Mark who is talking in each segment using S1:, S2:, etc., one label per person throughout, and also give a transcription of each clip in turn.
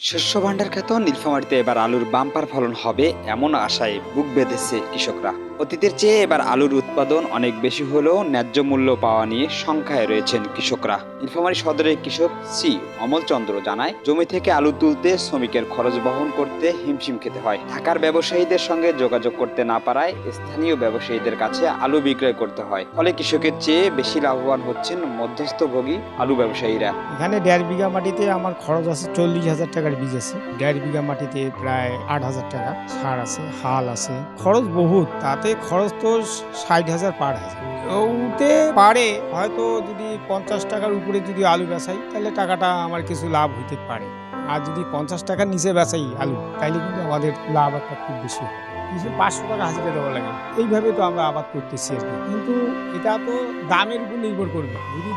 S1: শস্য ভাণ্ডার খ্যাত নীলফামারীতে এবার আলুর বাম্পার ফলন হবে এমন আশায় বুক বেঁধেছে কৃষকরা। অতীতের চেয়ে এবার আলুর উৎপাদন অনেক বেশি হলেও ন্যায্য মূল্য পাওয়া নিয়ে শঙ্কায় রয়েছেন কৃষকরা। নীলফামারী সদরের কৃষক শ্রী অমল চন্দ্র জানায়, জমি থেকে আলু তুলতে শ্রমিকের খরচ বহন করতে হিমশিম খেতে হয়। ঢাকার ব্যবসায়ীদের সঙ্গে যোগাযোগ করতে না পারায় স্থানীয় ব্যবসায়ীদের কাছে আলু বিক্রয় করতে হয়। ফলে কৃষকের চেয়ে বেশি লাভবান হচ্ছেন মধ্যস্থভোগী আলু ব্যবসায়ীরা।
S2: এখানে 1.5 বিঘা মাটিতে আমার খরচ আছে 40,000 টাকার বীজ আছে। 1.5 বিঘা মাটিতে প্রায় 8,000 টাকা সার আছে, হাল আছে, খরচ বহুত। তাতে খরচ তো 60,000 পার হাজার। উঠতে পারে হয়তো যদি 50 টাকার উপরে যদি আলু বেচাই তাহলে টাকাটা আমার কিছু লাভ হইতে পারে। আর যদি 50 টাকার নিচে বেচাই আলু তাহলে কিন্তু আমাদের লাভ একটা খুব বেশি হয়। কিছু 500 টাকা হাজিরা দেওয়া লাগে। এইভাবে তো আমরা আবাদ করতেছি আর কি। কিন্তু এটা তো দামের উপর নির্ভর করবে। যদি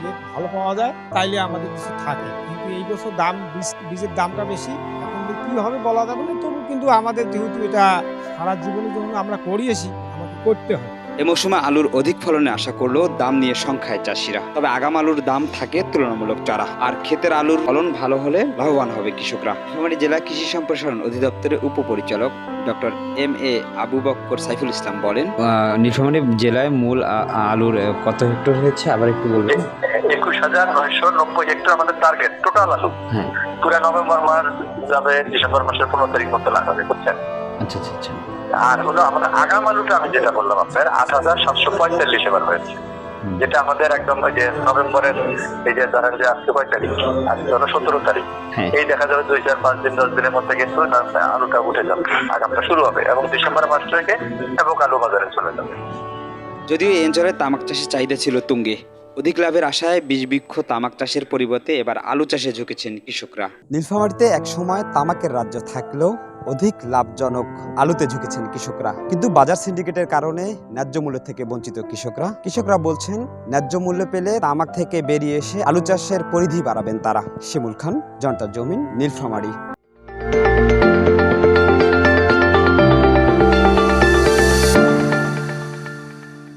S2: রেট ভালো পাওয়া যায় তাইলে আমাদের কিছু থাকে। কিন্তু এই বছর বীজের দামটা বেশি। এখন যে কি হবে বলা যাবে না, তবু কিন্তু আমাদের যেহেতু এটা সারা জীবনে যখন আমরা করিয়েছি আমাকে করতে হয়।
S1: এ মৌসুমে আলুর অধিক ফলনের আশা করলেও দাম নিয়ে সংখ্যায় চাষিরা। তবে আগাম আলুর দাম থাকে তুলনামূলক চড়া, আর ক্ষেতের আলুর ফলন ভালো হলে লাভবান হবে কৃষকরা। নীলফামারী জেলা কৃষি সম্প্রসারণ অধিদপ্তরের উপপরিচালক ডক্টর এম.এ. আবু বক্কর সাইফুল ইসলাম বলেন,
S3: নীলফামারী জেলায় মূল আলুর কত হেক্টর হয়েছে আবার একটু বলবেন?
S4: 21,990 হেক্টর আমাদের টার্গেট টোটাল আলু।
S3: হ্যাঁ,
S4: পুরো নভেম্বর মাস যাবে, ডিসেম্বর মাসের 15 তারিখ মতো লাগাবে, বুঝছেন?
S3: আচ্ছা আচ্ছা আচ্ছা।
S4: আর হলো আমাদের আগাম আলুটা আমি যেটা বললাম আপনার 8,745 এবার হয়েছে, যেটা আমাদের একদম ওই যে নভেম্বরের এই যে ধরেন যে আজকে কয় তারিখ, আজকে হলো 17 তারিখ, এই দেখা যাবে 2-4-5 দিন 10 দিনের মধ্যে কিন্তু আলুটা উঠে যাবে, আগামটা শুরু হবে এবং ডিসেম্বর মাস থেকে এবং আলু বাজারে চলে যাবে।
S1: যদিও এই অঞ্চলে তামাক চাষের চাহিদা ছিল তুঙ্গে, অধিক লাভের আশায় বৃক্ষ তামাক চাষের পরিবর্তে এবার আলু চাষে ঝুঁকেছেন কৃষকরা।
S5: নীলফামারীতে একসময় তামাকের রাজ্য থাকলেও অধিক লাভজনক আলুতে ঝুঁকেছেন কৃষকরা, কিন্তু বাজার সিন্ডিকেটের কারণে ন্যায্য মূল্য থেকে বঞ্চিত কৃষকরা বলছেন ন্যায্য মূল্য পেলে তামাক থেকে বেরিয়ে এসে আলু চাষের পরিধি বাড়াবেন তারা। শিমুল খান, জনতা জমিন, নীলফামারী।